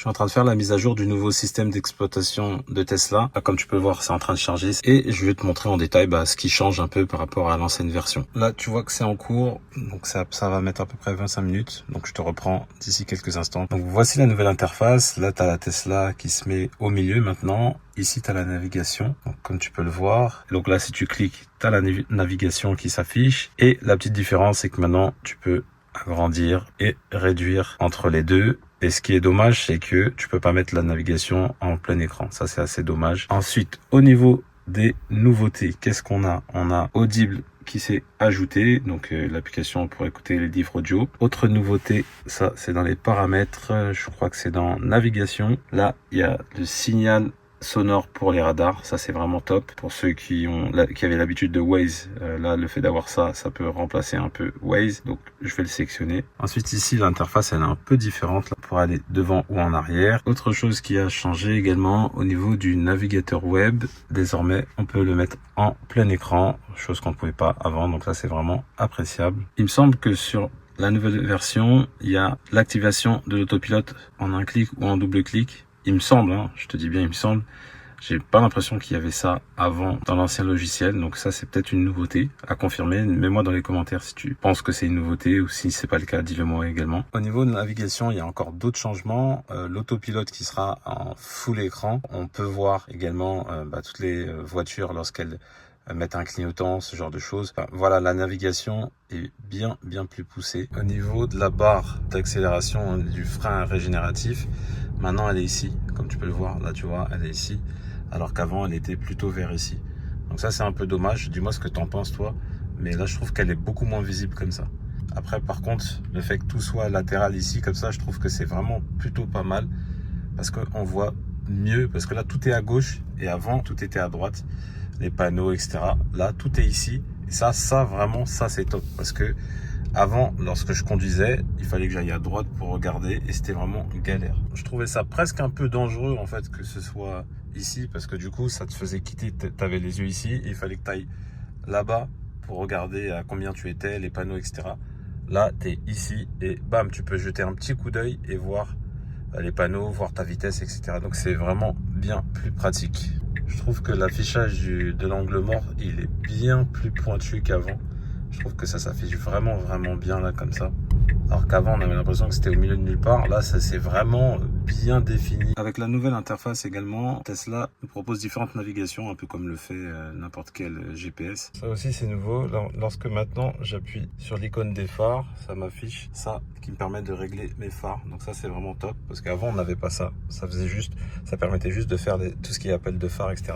suis en train de faire la mise à jour du nouveau système d'exploitation de Tesla. Là, comme tu peux le voir, c'est en train de charger et je vais te montrer en détail ce qui change un peu par rapport à l'ancienne version. Là, tu vois que c'est en cours, donc ça va mettre à peu près 25 minutes. Donc je te reprends d'ici quelques instants. Donc voici la nouvelle interface. Là, tu as la Tesla qui se met au milieu maintenant. Ici, tu as la navigation, donc, comme tu peux le voir. Donc là, si tu cliques, tu as la navigation qui s'affiche. Et la petite différence, c'est que maintenant, tu peux agrandir et réduire entre les deux. Et ce qui est dommage, c'est que tu peux pas mettre la navigation en plein écran. Ça, c'est assez dommage. Ensuite, au niveau des nouveautés, qu'est-ce qu'on a? On a Audible qui s'est ajouté, donc l'application pour écouter les livres audio. Autre nouveauté, ça c'est dans les paramètres, je crois que c'est dans navigation. Là, il y a le signal sonore pour les radars, ça c'est vraiment top pour ceux qui avaient l'habitude de Waze. Là, le fait d'avoir ça peut remplacer un peu Waze, donc je vais le sélectionner. Ensuite ici, l'interface elle est un peu différente là, pour aller devant ou en arrière. Autre chose qui a changé également au niveau du navigateur web, désormais on peut le mettre en plein écran, chose qu'on ne pouvait pas avant, donc ça c'est vraiment appréciable. Il me semble que sur la nouvelle version, il y a l'activation de l'autopilote en un clic ou en double clic. Il me semble, hein, je te dis bien il me semble, j'ai pas l'impression qu'il y avait ça avant dans l'ancien logiciel, donc ça c'est peut-être une nouveauté à confirmer. Mets-moi dans les commentaires si tu penses que c'est une nouveauté ou si c'est pas le cas, dis-le moi également. Au niveau de la navigation, il y a encore d'autres changements. L'autopilote qui sera en full écran. On peut voir également toutes les voitures lorsqu'elles mettre un clignotant, ce genre de choses. Enfin, voilà, la navigation est bien plus poussée. Au niveau de la barre d'accélération du frein régénératif, maintenant elle est ici, comme tu peux le voir, là tu vois, elle est ici, alors qu'avant elle était plutôt vers ici. Donc ça c'est un peu dommage, dis-moi ce que t'en penses toi, mais là je trouve qu'elle est beaucoup moins visible comme ça. Après par contre, le fait que tout soit latéral ici, comme ça, je trouve que c'est vraiment plutôt pas mal, parce qu'on voit mieux, parce que là tout est à gauche, et avant tout était à droite. Les panneaux, etc. Là, tout est ici. Et ça vraiment, ça c'est top. Parce que avant, lorsque je conduisais, il fallait que j'aille à droite pour regarder et c'était vraiment galère. Je trouvais ça presque un peu dangereux en fait que ce soit ici parce que du coup, ça te faisait quitter. T'avais les yeux ici et il fallait que tu ailles là-bas pour regarder à combien tu étais, les panneaux, etc. Là, tu es ici et bam, tu peux jeter un petit coup d'œil et voir les panneaux, voir ta vitesse, etc. Donc c'est vraiment bien plus pratique. Je trouve que l'affichage de l'angle mort, il est bien plus pointu qu'avant. Je trouve que ça s'affiche vraiment bien là comme ça. Alors qu'avant on avait l'impression que c'était au milieu de nulle part. Là ça c'est vraiment bien défini. Avec la nouvelle interface également, Tesla nous propose différentes navigations, un peu comme le fait n'importe quel GPS. Ça aussi c'est nouveau. Lorsque maintenant j'appuie sur l'icône des phares, ça m'affiche ça qui me permet de régler mes phares. Donc ça c'est vraiment top parce qu'avant on n'avait pas ça. Ça permettait juste de faire tout ce qui est appel de phare, etc.